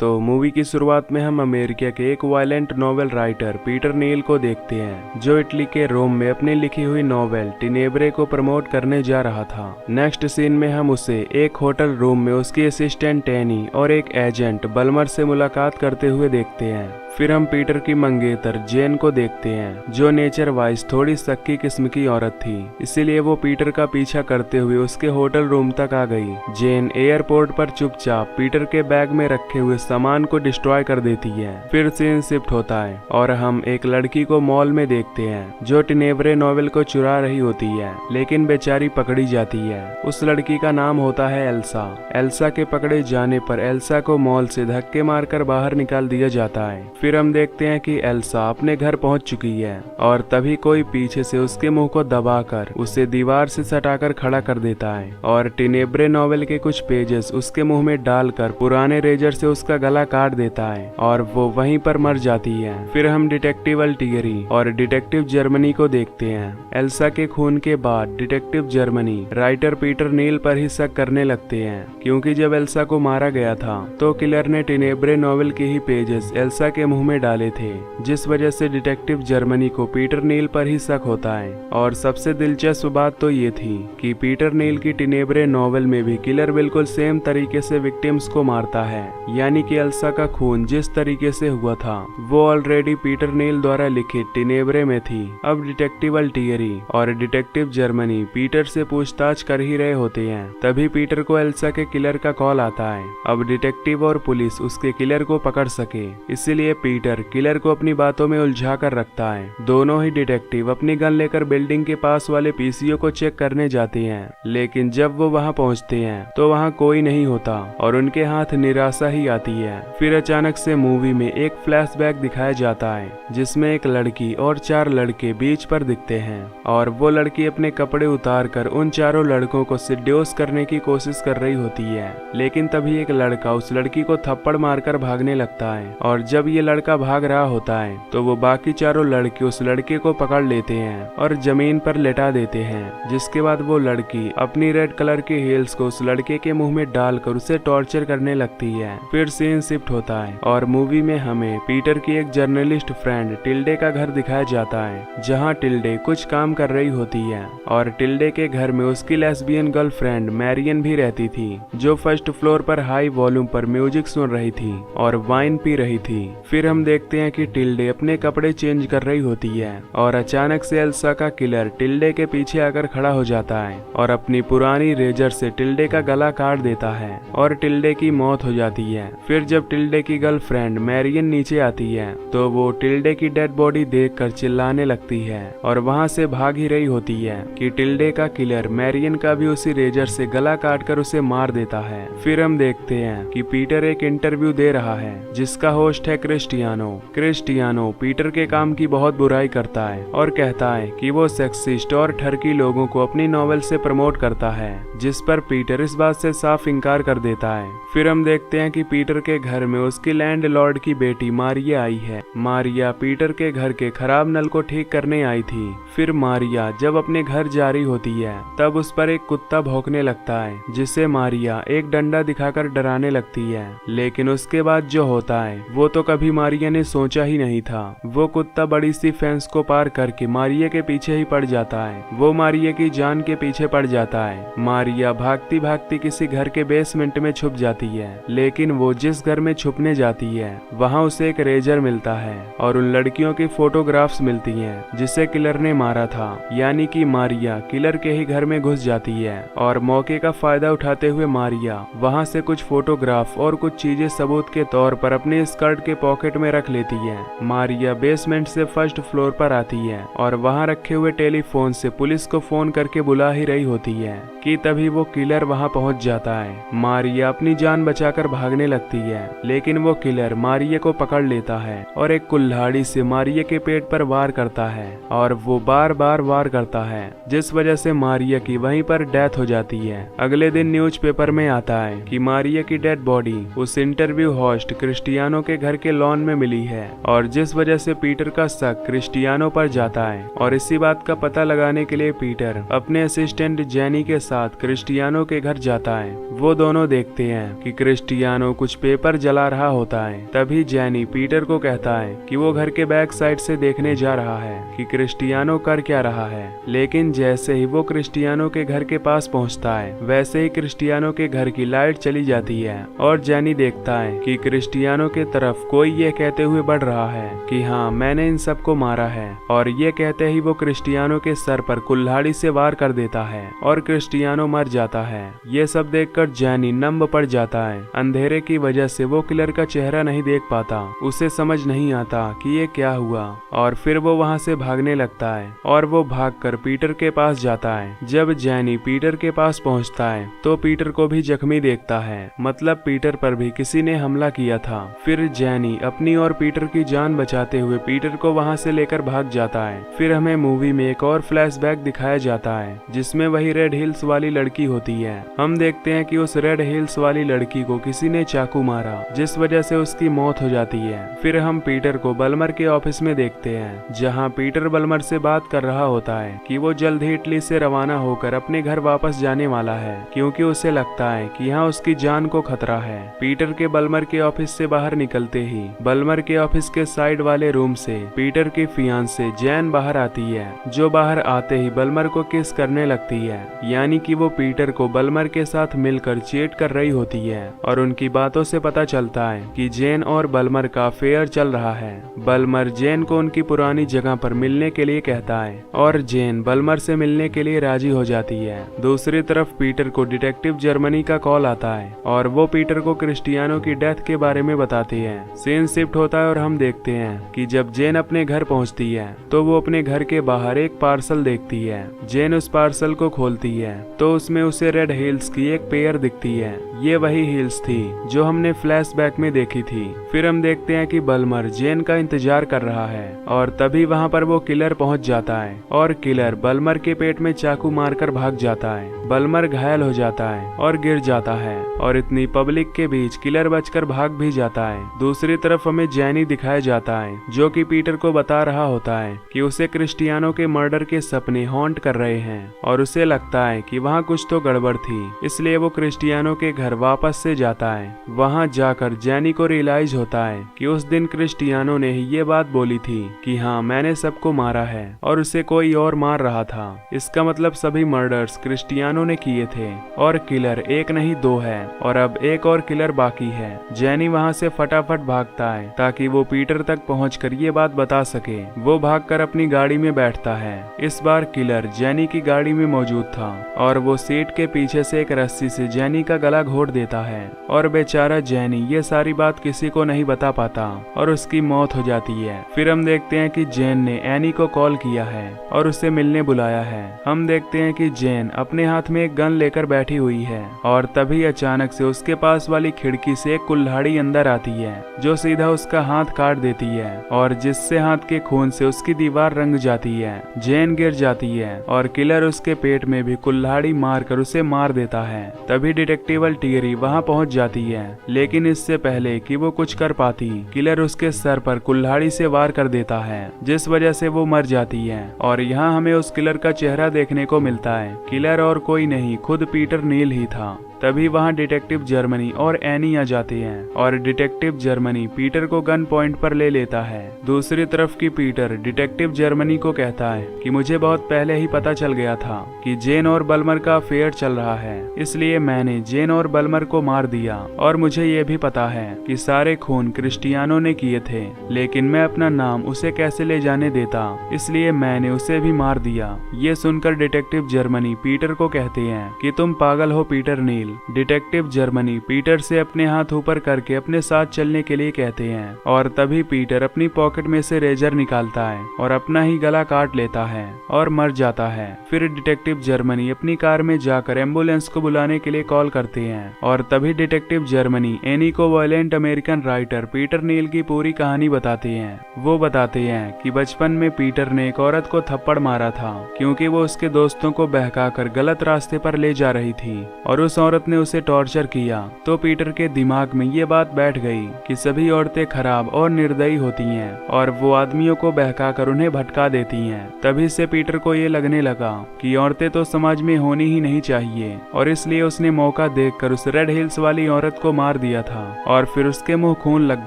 तो मूवी की शुरुआत में हम अमेरिका के एक वायलेंट नॉवेल राइटर पीटर नील को देखते हैं, जो इटली के रोम में अपनी लिखी हुई नॉवेल टिनेब्रे को प्रमोट करने जा रहा था। नेक्स्ट सीन में हम उसे एक होटल रूम में उसकी असिस्टेंट एनी और एक एजेंट बल्मर से मुलाकात करते हुए देखते हैं। फिर हम पीटर की मंगेतर जेन को देखते हैं, जो नेचर वाइज थोड़ी सक्की किस्म की औरत थी, इसीलिए वो पीटर का पीछा करते हुए उसके होटल रूम तक आ गई। जेन एयरपोर्ट पर चुपचाप पीटर के बैग में रखे हुए सामान को डिस्ट्रॉय कर देती है। फिर सीन शिफ्ट होता है और हम एक लड़की को मॉल में देखते हैं, जो टिनेब्रे नॉवेल को चुरा रही होती है, लेकिन बेचारी पकड़ी जाती है। उस लड़की का नाम होता है एल्सा। एल्सा के पकड़े जाने पर एल्सा को मॉल से धक्के मारकर बाहर निकाल दिया जाता है। फिर हम देखते हैं कि एल्सा अपने घर पहुंच चुकी है और तभी कोई पीछे से उसके मुंह को दबाकर उसे दीवार से सटाकर खड़ा कर देता है और टिनेब्रे नॉवेल के कुछ पेजेस उसके मुंह में डालकर पुराने रेजर से उसका गला काट देता है और वो वहीं पर मर जाती है। फिर हम डिटेक्टिव अल्टियरी और डिटेक्टिव जर्मनी को देखते हैं। एल्सा के खून के बाद डिटेक्टिव जर्मनी राइटर पीटर नील पर ही शक करने लगते हैं, क्योंकि जब एल्सा को मारा गया था तो किलर ने टिनेब्रे नॉवेल के ही पेजेस एल्सा के मुंह में डाले थे, जिस वजह से डिटेक्टिव जर्मनी को पीटर नील पर ही शक होता है। और सबसे दिलचस्प बात तो ये थी कि पीटर नील की टिनेब्रे नॉवेल में भी किलर बिल्कुल सेम तरीके से विक्टिम्स को मारता है, यानी कि एल्सा का खून जिस तरीके से हुआ था वो ऑलरेडी पीटर नील द्वारा लिखित टिनेब्रे में थी। अब डिटेक्टिव अल्टियरी और डिटेक्टिव जर्मनी पीटर से पूछताछ कर ही रहे होते हैं, तभी पीटर को एल्सा के किलर का कॉल आता है। अब डिटेक्टिव और पुलिस उसके किलर को पकड़ सके, इसीलिए पीटर किलर को अपनी बातों में उलझा कर रखता है। दोनों ही डिटेक्टिव अपनी गन लेकर बिल्डिंग के पास वाले पीसीओ को चेक करने जाते हैं, लेकिन जब वो वहां पहुंचते हैं तो वहां कोई नहीं होता और उनके हाथ निराशा ही आती है। फिर अचानक से मूवी में एक फ्लैशबैक दिखाया जाता है, जिसमें एक लड़की और 4 लड़के बीच पर दिखते हैं और वो लड़की अपने कपड़े उतार कर उन चारों लड़कों को सिड्यूस करने की कोशिश कर रही होती है, लेकिन तभी एक लड़का उस लड़की को थप्पड़ मारकर भागने लगता है और जब ये लड़का भाग रहा होता है तो वो बाकी चारों लड़के उस लड़के को पकड़ लेते हैं और जमीन पर लेटा देते हैं, जिसके बाद वो लड़की अपनी रेड कलर के हील्स को उस लड़के के मुंह में डालकर उसे टॉर्चर करने लगती है। फिर सीन शिफ्ट होता है और मूवी में हमें पीटर की एक जर्नलिस्ट फ्रेंड टिल्डे का घर दिखाया जाता है, जहाँ टिल्डे कुछ काम कर रही होती है और टिल्डे के घर में उसकी लेस्बियन गर्लफ्रेंड मैरियन भी रहती थी, जो फर्स्ट फ्लोर पर हाई वॉल्यूम पर म्यूजिक सुन रही थी और वाइन पी रही थी। फिर हम देखते हैं कि टिल्डे अपने कपड़े चेंज कर रही होती है और अचानक से एल्सा का किलर टिल्डे के पीछे आकर खड़ा हो जाता है और अपनी पुरानी रेजर से टिल्डे का गला काट देता है और टिल्डे की मौत हो जाती है। फिर जब टिल्डे की गर्लफ्रेंड मैरियन नीचे आती है तो वो टिल्डे की डेड बॉडी देखकर चिल्लाने लगती है और वहां से भाग ही रही होती है कि टिल्डे का किलर मैरियन का भी उसी रेजर से गला काटकर उसे मार देता है। फिर हम देखते हैं कि पीटर एक इंटरव्यू दे रहा है, जिसका होस्ट है क्रिस्टियानो। क्रिस्टियानो पीटर के काम की बहुत बुराई करता है और कहता है कि वो सेक्सिस्ट और ठरकी लोगों को अपनी नॉवेल से प्रमोट करता है, जिस पर पीटर इस बात से साफ इनकार कर देता है। फिर हम देखते हैं कि पीटर के घर में उसकी लैंडलॉर्ड की बेटी मारिया आई है। मारिया पीटर के घर के खराब नल को ठीक करने आई थी। फिर मारिया जब अपने घर जा रही होती है तब उस पर एक कुत्ता भौंकने लगता है, जिसे मारिया एक डंडा दिखाकर डराने लगती है, लेकिन उसके बाद जो होता है वो तो कभी मारिया ने सोचा ही नहीं था। वो कुत्ता बड़ी सी फेंस को पार करके मारिया के पीछे ही पड़ जाता है। वो मारिया की जान के पीछे पड़ जाता है। मारिया भागती भागती किसी घर के बेसमेंट में छुप जाती है, लेकिन वो जिस घर में छुपने जाती है वहाँ उसे एक रेजर मिलता है और उन लड़कियों की फोटोग्राफ्स मिलती हैं जिसे किलर ने मारा था, यानी कि मारिया किलर के ही घर में घुस जाती है और मौके का फायदा उठाते हुए मारिया वहाँ से कुछ फोटोग्राफ और कुछ चीजें सबूत के तौर पर अपने स्कर्ट के पॉकेट में रख लेती है। मारिया बेसमेंट से फर्स्ट फ्लोर पर आती है और वहाँ रखे हुए टेलीफोन से पुलिस को फोन करके बुला ही रही होती है कि तभी वो किलर वहाँ पहुँच जाता है। मारिया अपनी जान बचाकर भागने लगती है, लेकिन वो किलर मारिया को पकड़ लेता है और एक कुल्हाड़ी से मारिया के पेट पर वार करता है और वो बार बार वार करता है, जिस वजह से मारिया की वहीं पर डेथ हो जाती है। अगले दिन न्यूज़पेपर में आता है कि मारिया की डेड बॉडी उस इंटरव्यू होस्ट क्रिस्टियानो के घर के लॉन फोन में मिली है और जिस वजह से पीटर का शक क्रिस्टियानो पर जाता है। और इसी बात का पता लगाने के लिए पीटर अपने असिस्टेंट जेनी के साथ क्रिस्टियानो के घर जाता है। वो दोनों देखते हैं कि क्रिस्टियानो कुछ पेपर जला रहा होता है। तभी जेनी पीटर को कहता है कि वो घर के बैक साइड से देखने जा रहा है कि क्रिस्टियानो कर क्या रहा है। लेकिन जैसे ही वो क्रिस्टियानो के घर के पास पहुंचता है वैसे ही क्रिस्टियानो के घर की लाइट चली जाती है और जेनी देखता है कि क्रिस्टियानो के तरफ कोई ये कहते हुए बढ़ रहा है कि हाँ, मैंने इन सबको मारा है। और ये कहते ही वो क्रिस्टियानो के सर पर कुल्हाड़ी से वार कर देता है और क्रिस्टियानो मर जाता है। ये सब देखकर जेनी नंब पड़ जाता है। अंधेरे की वजह से वो किलर का चेहरा नहीं देख पाता। उसे समझ नहीं आता कि ये क्या हुआ और फिर वो वहाँ से भागने लगता है और वो भागकर पीटर के पास जाता है। जब जेनी पीटर के पास पहुँचता है तो पीटर को भी जख्मी देखता है, मतलब पीटर पर भी किसी ने हमला किया था। फिर जेनी अपनी और पीटर की जान बचाते हुए पीटर को वहाँ से लेकर भाग जाता है। फिर हमें मूवी में एक और फ्लैशबैक दिखाया जाता है जिसमें वही रेड हिल्स वाली लड़की होती है। हम देखते हैं कि उस रेड हिल्स वाली लड़की को किसी ने चाकू मारा जिस वजह से उसकी मौत हो जाती है। फिर हम पीटर को बल्मर के ऑफिस में देखते हैं जहाँ पीटर बल्मर से बात कर रहा होता है कि वो जल्द ही इटली से रवाना होकर अपने घर वापस जाने वाला है क्योंकि उसे लगता है कि यहाँ उसकी जान को खतरा है। पीटर के बल्मर के ऑफिस से बाहर निकलते ही बल्मर के ऑफिस के साइड वाले रूम से पीटर की फियांसे जैन बाहर आती है, जो बाहर आते ही बल्मर को किस करने लगती है, यानी कि वो पीटर को बल्मर के साथ मिलकर चीट कर रही होती है। और उनकी बातों से पता चलता है कि जेन और बल्मर का अफेयर चल रहा है। बल्मर जेन को उनकी पुरानी जगह पर मिलने के लिए कहता है और जेन बल्मर से मिलने के लिए राजी हो जाती है। दूसरी तरफ पीटर को डिटेक्टिव जर्मनी का कॉल आता है और वो पीटर को क्रिस्टियानो की डेथ के बारे में बताते हैं। सीन शिफ्ट होता है और हम देखते हैं कि जब जेन अपने घर पहुंचती है तो वो अपने घर के बाहर एक पार्सल देखती है। जेन उस पार्सल को खोलती है तो उसमें उसे रेड हिल्स की एक पेयर दिखती है। ये वही हिल्स थी जो हमने फ्लैशबैक में देखी थी। फिर हम देखते हैं कि बल्मर जेन का इंतजार कर रहा है और तभी वहाँ पर वो किलर पहुँच जाता है और किलर बल्मर के पेट में चाकू मारकर भाग जाता है। बल्मर घायल हो जाता है और गिर जाता है और इतनी पब्लिक के बीच किलर बचकर भाग भी जाता है। दूसरी तरफ हमें जेनी दिखाया जाता है जो कि पीटर को बता रहा होता है कि उसे क्रिस्टियानो के मर्डर के सपने हॉन्ट कर रहे हैं और उसे लगता है कि वहाँ कुछ तो गड़बड़ थी, इसलिए वो क्रिस्टियानो के घर वापस से जाता है। वहाँ जाकर जेनी को रियलाइज होता है कि उस दिन क्रिस्टियानो ने ही ये बात बोली थी कि हाँ, मैंने सबको मारा है और उसे कोई और मार रहा था। इसका मतलब सभी मर्डर्स क्रिस्टियानो ने किए थे और किलर एक नहीं दो है और अब एक और किलर बाकी है। जेनी वहाँ से फटाफट भागता है ताकि वो पीटर तक पहुंचकर ये बात बता सके। वो भागकर अपनी गाड़ी में बैठता है। इस बार किलर जेनी की गाड़ी में मौजूद था और वो सीट के पीछे से एक रस्सी से जेनी का गला घोट देता है और बेचारा जेनी ये सारी बात किसी को नहीं बता पाता और उसकी मौत हो जाती है। फिर हम देखते हैं कि जेन ने एनी को कॉल किया है और उसे मिलने बुलाया है। हम देखते हैं कि जेन अपने हाथ में एक गन लेकर बैठी हुई है और तभी अचानक से उसके पास वाली खिड़की से एक कुल्हाड़ी अंदर आती है जो सीधा उसका हाथ काट देती है और जिससे हाथ के खून से उसकी दीवार रंग जाती है। जेन गिर जाती है और किलर उसके पेट में भी कुल्हाड़ी मारकर उसे मार देता है। तभी डिटेक्टिव टियरी वहां पहुंच जाती है, लेकिन इससे पहले कि वो कुछ कर पाती किलर उसके सर पर कुल्हाड़ी से वार कर देता है जिस वजह से वो मर जाती है। और यहाँ हमें उस किलर का चेहरा देखने को मिलता है। किलर और कोई नहीं, खुद पीटर नील ही था। तभी वहाँ डिटेक्टिव जर्मनी और एनी आ जाते हैं और डिटेक्टिव जर्मनी पीटर को गन पॉइंट पर ले लेता है। दूसरी तरफ की पीटर डिटेक्टिव जर्मनी को कहता है कि मुझे बहुत पहले ही पता चल गया था कि जेन और बल्मर का अफेयर चल रहा है, इसलिए मैंने जेन और बल्मर को मार दिया और मुझे ये भी पता है कि सारे खून क्रिस्टियानो ने किए थे, लेकिन मैं अपना नाम उसे कैसे ले जाने देता, इसलिए मैंने उसे भी मार दिया। ये सुनकर डिटेक्टिव जर्मनी पीटर को कहते हैं कि तुम पागल हो पीटर नील। डिटेक्टिव जर्मनी पीटर से अपने हाथ ऊपर करके अपने साथ चलने के लिए कहते हैं और तभी पीटर अपनी पॉकेट में से रेजर निकालता है और अपना ही गला काट लेता है और मर जाता है। फिर डिटेक्टिव जर्मनी अपनी कार में जाकर एम्बुलेंस को बुलाने के लिए कॉल करते हैं और तभी डिटेक्टिव जर्मनी एनी को वायलेंट अमेरिकन राइटर पीटर नील की पूरी कहानी बताते हैं। वो बताते हैं कि बचपन में पीटर ने एक औरत को थप्पड़ मारा था क्योंकि वो उसके दोस्तों को बहकाकर गलत रास्ते पर ले जा रही थी और उस औरत औरत ने उसे टॉर्चर किया तो पीटर के दिमाग में ये बात बैठ गई कि सभी औरतें खराब और निर्दयी होती हैं और वो आदमियों को बहकाकर उन्हें भटका देती हैं। तभी से पीटर को ये लगने लगा कि औरतें तो समाज में होनी ही नहीं चाहिए और इसलिए उसने मौका देखकर उस रेड हिल्स वाली औरत को मार दिया था और फिर उसके मुंह खून लग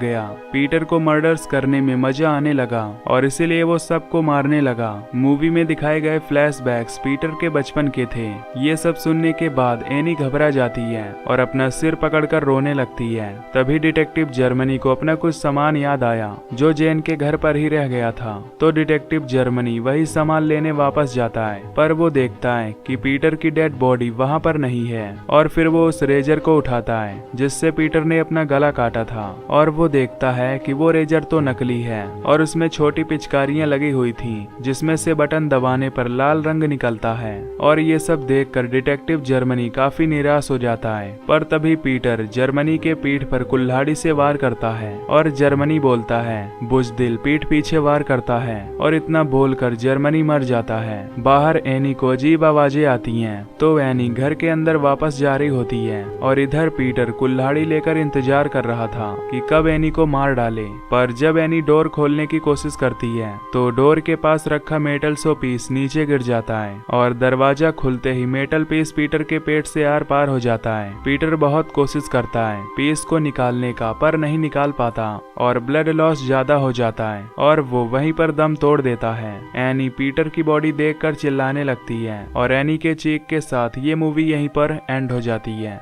गया। पीटर को मर्डर्स करने में मजा आने लगा और इसीलिए वो सबको मारने लगा। मूवी में दिखाए गए फ्लैशबैक्स पीटर के बचपन के थे। ये सब सुनने के बाद एनी घबरा जाती है और अपना सिर पकड़कर रोने लगती है। तभी डिटेक्टिव जर्मनी को अपना कुछ सामान याद आया जो जेन के घर पर ही रह गया था। तो डिटेक्टिव जर्मनी वही सामान लेने वापस जाता है, पर वो देखता है कि पीटर की डेड बॉडी वहाँ पर नहीं है और फिर वो उस रेजर को उठाता है जिससे पीटर ने अपना गला काटा था और वो देखता है कि वो रेजर तो नकली है और उसमें छोटी पिचकारियां लगी हुई थी जिसमें से बटन दबाने पर लाल रंग निकलता है। और ये सब देखकर डिटेक्टिव जर्मनी काफी निराश हो जाता है, पर तभी पीटर जर्मनी के पीठ पर कुल्हाड़ी से वार करता है और जर्मनी बोलता है बुज़दिल, पीठ पीछे वार करता है और इतना बोलकर जर्मनी मर जाता है। बाहर एनी को अजीब आवाजें आती हैं तो एनी घर के अंदर वापस जा रही होती है और इधर पीटर कुल्हाड़ी लेकर इंतजार कर रहा था कि कब एनी को मार डाले। पर जब एनी डोर खोलने की कोशिश करती है तो डोर के पास रखा मेटल शो पीस नीचे गिर जाता है और दरवाजा खुलते ही मेटल पीस पीटर के पेट से आर पार हो जाता है। पीटर बहुत कोशिश करता है पीस को निकालने का, पर नहीं निकाल पाता और ब्लड लॉस ज्यादा हो जाता है और वो वहीं पर दम तोड़ देता है। एनी पीटर की बॉडी देखकर चिल्लाने लगती है और एनी के चीख के साथ ये मूवी यहीं पर एंड हो जाती है।